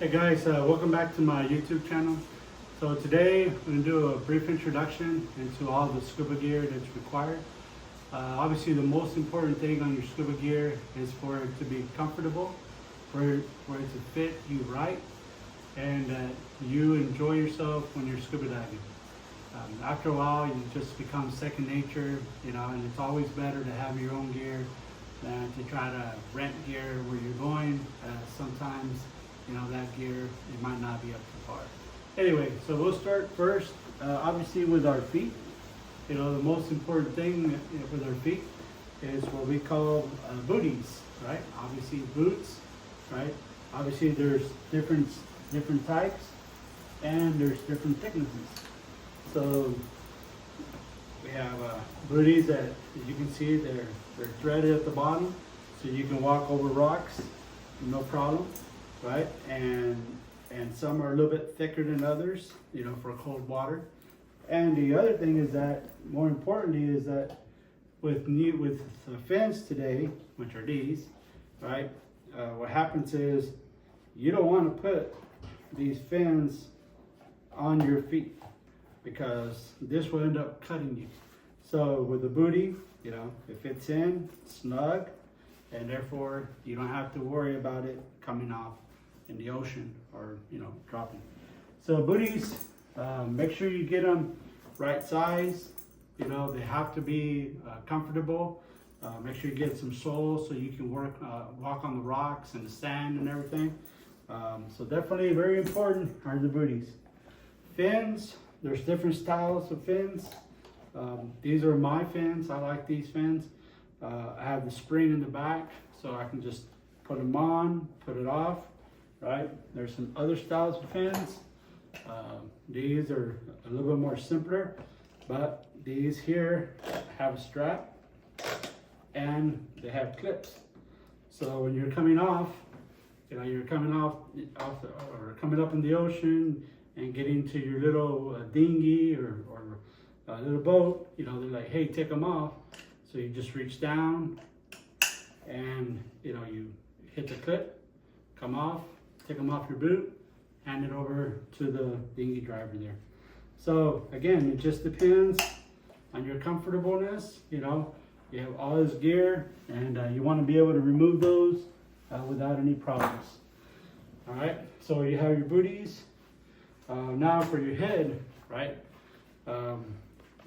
Hey guys, welcome back to my YouTube channel. So today I'm going to do a brief introduction into all the scuba gear that's required. Obviously the most important thing on your scuba gear is for it to be comfortable, for it to fit you right, and that you enjoy yourself when you're scuba diving. After a while you just become second nature, and it's always better to have your own gear than to try to rent gear where you're going. Sometimes that gear, it might not be up to par. Anyway, so we'll start first, obviously with our feet. The most important thing with our feet is what we call booties, right? Obviously boots, right? Obviously there's different types and there's different thicknesses. So we have booties that, as you can see, they're threaded at the bottom, so you can walk over rocks, no problem. Right, and some are a little bit thicker than others, for cold water. And the other thing is that, more importantly, is that with fins today, which are these, right? What happens is you don't want to put these fins on your feet because this will end up cutting you. So with the booty, it fits in snug, and therefore you don't have to worry about it coming off in the ocean or dropping. So booties, make sure you get them right size. They have to be comfortable. Make sure you get some soles so you can walk on the rocks and the sand and everything. So definitely very important are the booties. Fins, there's different styles of fins. These are my fins. I like these fins. I have the spring in the back, so I can just put them on, put it off. Right? There's some other styles of fins. These are a little bit more simpler, but these here have a strap and they have clips. So when you're coming off, you're coming off or coming up in the ocean and getting to your little dinghy or little boat, they're like, hey, take them off. So you just reach down and you hit the clip, come off, take them off your boot, hand it over to the dinghy driver there. So again, it just depends on your comfortableness. You have all this gear and you want to be able to remove those without any problems. All right, so you have your booties. Now for your head, right?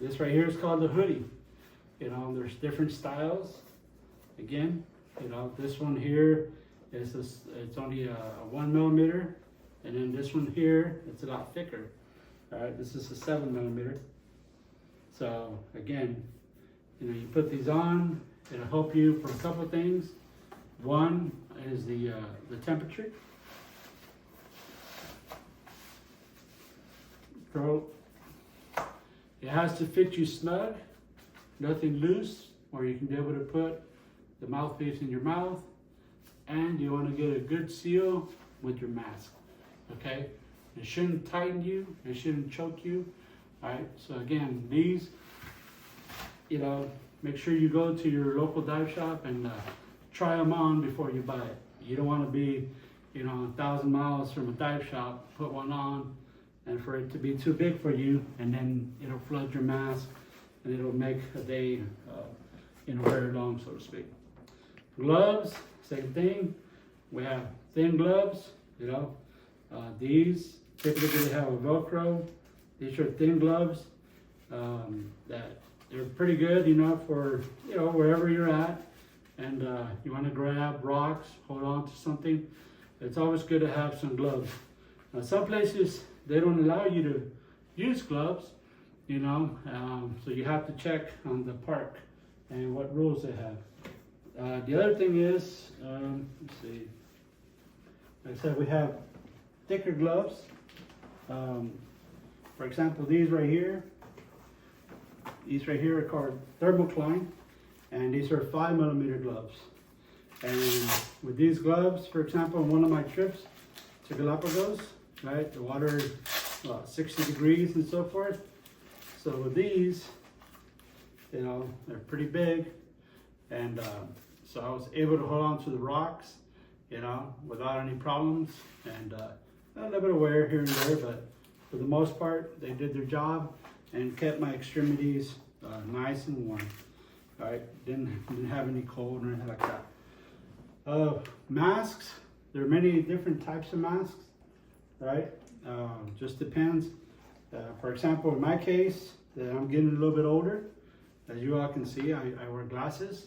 This right here is called the hoodie. There's different styles. Again, this one here, it's only a 1 millimeter, and then this one here, it's a lot thicker. All right, this is a 7 millimeter. So again, you put these on, it'll help you for a couple of things. One is the temperature. It has to fit you snug, nothing loose, or you can be able to put the mouthpiece in your mouth. And you want to get a good seal with your mask, okay? It shouldn't tighten you, it shouldn't choke you, all right? So again, these, make sure you go to your local dive shop and try them on before you buy it. You don't want to be, 1,000 miles from a dive shop, put one on, and for it to be too big for you, and then it'll flood your mask, and it'll make a day, very long, so to speak. Gloves, same thing. We have thin gloves, these typically have a Velcro. These are thin gloves that they're pretty good, for, wherever you're at. And you want to grab rocks, hold on to something. It's always good to have some gloves. Now, some places, they don't allow you to use gloves, so you have to check on the park and what rules they have. The other thing is, let's see, like I said, we have thicker gloves. For example, these right here are called thermocline, and these are 5 millimeter gloves. And with these gloves, for example, on one of my trips to Galapagos, right, the water is 60 degrees and so forth. So with these, they're pretty big, and so I was able to hold on to the rocks you know, without any problems, and a little bit of wear here and there, but for the most part, they did their job and kept my extremities nice and warm. All right, didn't have any cold or anything like that. Masks, there are many different types of masks, right? Just depends. For example, in my case, that I'm getting a little bit older. As you all can see, I wear glasses.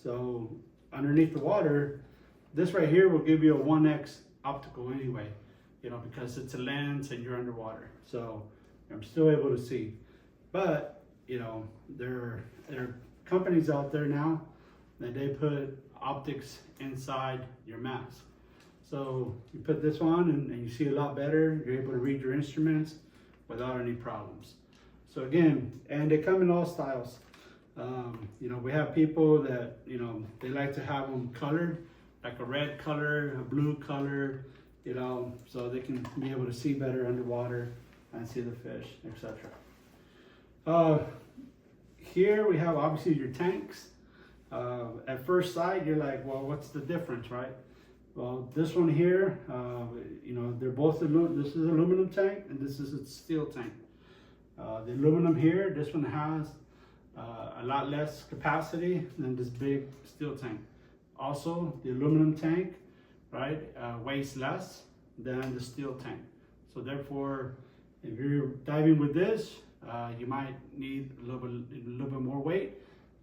So underneath the water, this right here will give you a 1x optical anyway, you know, because it's a lens and you're underwater. So I'm still able to see. But, you know, there are companies out there now that they put optics inside your mask. So you put this on and you see a lot better. You're able to read your instruments without any problems. So again, and they come in all styles. You know, we have people that, you know, they like to have them colored, like a red color, a blue color, you know, so they can be able to see better underwater and see the fish, etc. Here we have obviously your tanks. At first sight, you're like, well, what's the difference, right? Well, this one here, you know, they're both, this is an aluminum tank and this is a steel tank. The aluminum here, this one has a lot less capacity than this big steel tank. Also, the aluminum tank, right, weighs less than the steel tank. So therefore, if you're diving with this, you might need a little bit more weight.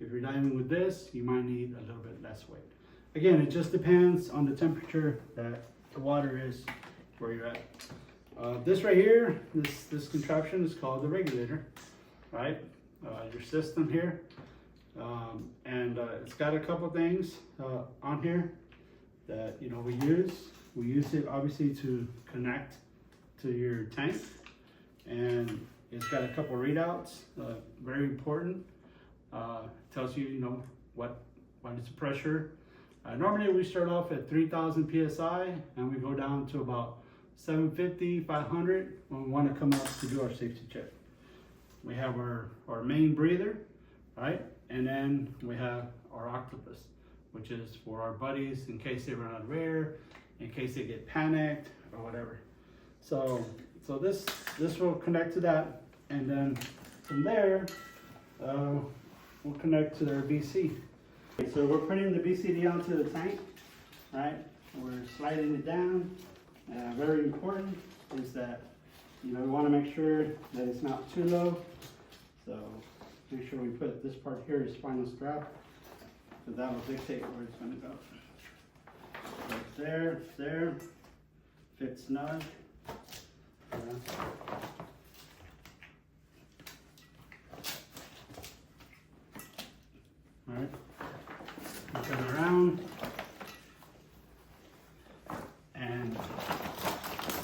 If you're diving with this, you might need a little bit less weight. Again, it just depends on the temperature that the water is where you're at. This right here, this contraption is called the regulator, right? Your system here, and it's got a couple things on here that, you know, we use. We use it obviously to connect to your tank, and it's got a couple readouts, very important. Tells you, you know, what is the pressure. Normally we start off at 3,000 psi and we go down to about 750, 500 when we want to come up to do our safety check. We have our main breather, right? And then we have our octopus, which is for our buddies in case they run out of air, in case they get panicked or whatever. So this will connect to that, and then from there, we'll connect to their BC. So we're putting the BCD onto the tank, right? We're sliding it down. Very important is that, you know, we want to make sure that it's not too low. So make sure we put this part here is spinal strap, so that will dictate where it's going to go. So it's there, fits snug. All right, turn around, and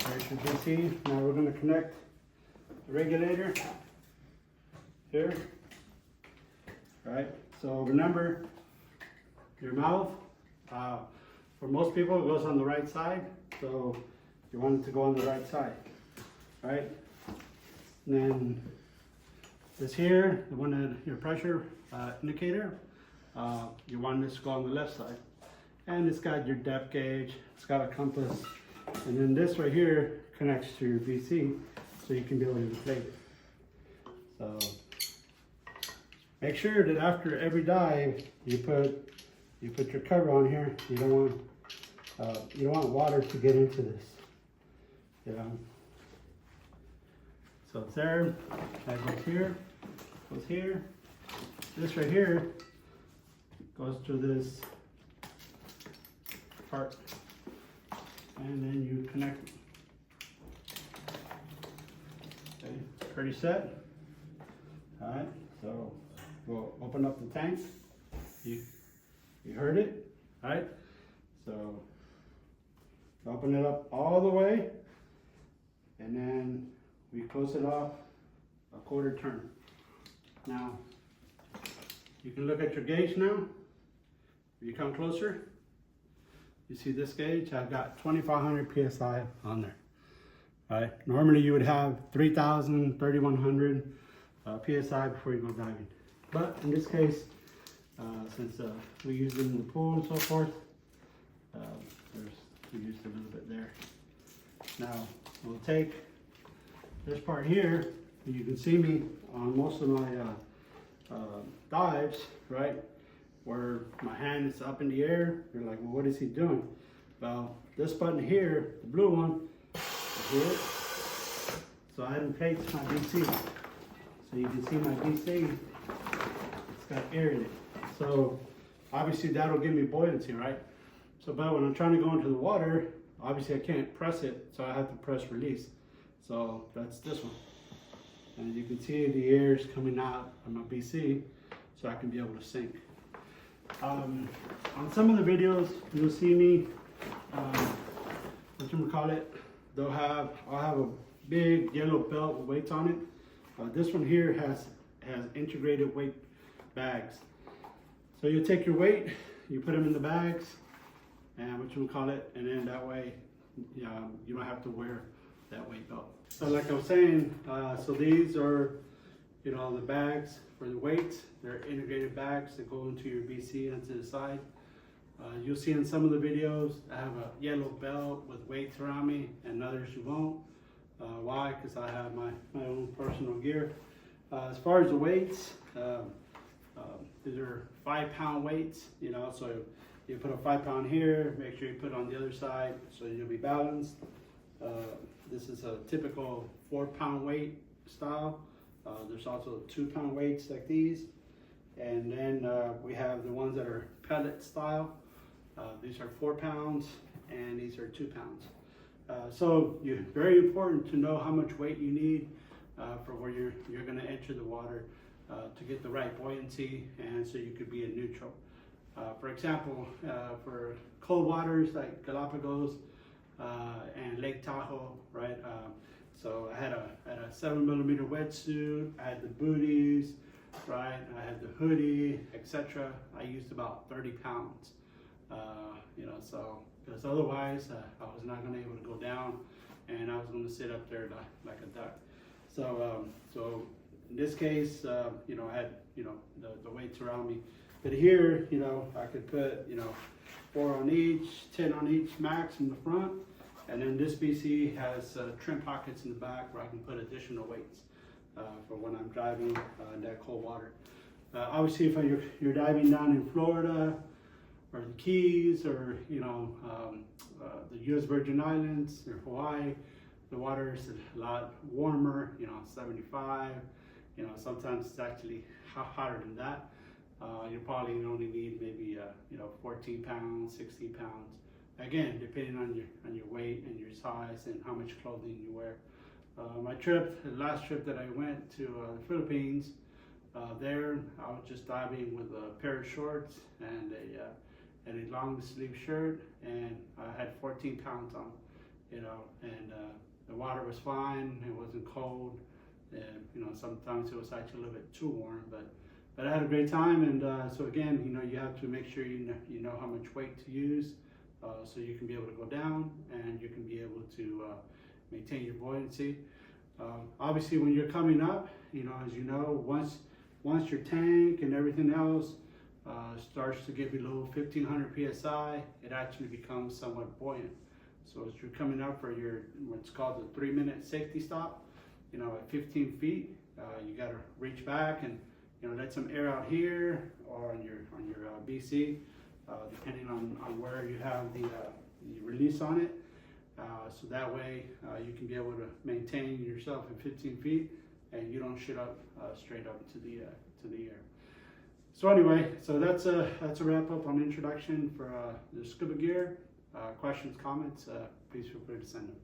there's your BC. Now we're going to connect the regulator here. All right, so remember your mouth, for most people it goes on the right side, so you want it to go on the right side, right? And then this here, the one that your pressure indicator, you want this to go on the left side. And it's got your depth gauge, it's got a compass, and then this right here connects to your BC, so you can be able to inflate it. So make sure that after every dive, you put your cover on here. You don't want water to get into this. You know. So it's there. That goes here. Goes here. This right here goes to this part, and then you connect. Okay, pretty set. All right. So we'll open up the tank. You heard it, right? So open it up all the way, and then we close it off a quarter turn. Now you can look at your gauge now. If you come closer, you see this gauge. I've got 2,500 psi on there. All right. Normally you would have 3,000, 3,100 psi before you go diving. But in this case, since we use them in the pool and so forth, there's we used a little bit there. Now we'll take this part here. You can see me on most of my dives, right? Where my hand is up in the air. You're like, well, what is he doing? Well, this button here, the blue one, is here. So I haven't placed my BC. So you can see my BC, it's got air in it. So obviously that'll give me buoyancy, right? So, but when I'm trying to go into the water, obviously I can't press it, so I have to press release. So that's this one. And you can see the air is coming out of my BC, so I can be able to sink. On some of the videos, you'll see me, I'll have a big yellow belt with weights on it. This one here has integrated weight bags. So you take your weight, you put them in the bags, and and then that way you don't have to wear that weight belt. So like I was saying, so these are, the bags for the weights. They're integrated bags that go into your BC and to the side. You'll see in some of the videos, I have a yellow belt with weights around me, and others you won't. Why? Because I have my own personal gear. As far as the weights, these are 5-pound weights, so you put a 5-pound here, make sure you put it on the other side so you'll be balanced. This is a typical 4-pound weight style. There's also 2-pound weights like these. And then we have the ones that are pellet style. These are 4 pounds and these are 2 pounds. So it's very important to know how much weight you need for where you're going to enter the water to get the right buoyancy and so you could be in neutral. For example, for cold waters like Galapagos and Lake Tahoe, right? So I had a 7mm wetsuit, I had the booties, right? I had the hoodie, etc. I used about 30 pounds, so because otherwise I was not going to be able to go down, and I was going to sit up there like a duck. So in this case, I had the weights around me, but here, I could put 4 on each, 10 on each max in the front, and then this BC has trim pockets in the back where I can put additional weights for when I'm diving in that cold water. Obviously, if you're diving down in Florida or the Keys or the U.S. Virgin Islands or Hawaii, the water is a lot warmer, 75. Sometimes it's actually hotter than that. You probably only need maybe 14 pounds, 16 pounds. Again, depending on your weight and your size and how much clothing you wear. The last trip that I went to the Philippines, there I was just diving with a pair of shorts and a long sleeve shirt, and I had 14 pounds on, and the water was fine. It wasn't cold, and sometimes it was actually a little bit too warm, but I had a great time. And so again, you have to make sure you know how much weight to use, so you can be able to go down and you can be able to maintain your buoyancy. Obviously, when you're coming up, as you know, once your tank and everything else starts to get below 1500 psi, it actually becomes somewhat buoyant. So as you're coming up for what's called the 3-minute safety stop, at 15 feet, you got to reach back and let some air out here or on your BC, depending on where you have the release on it. So that way you can be able to maintain yourself at 15 feet and you don't shoot up straight up to the air. So anyway, so that's a wrap up on introduction for the scuba gear. Questions, comments, please feel free to send them.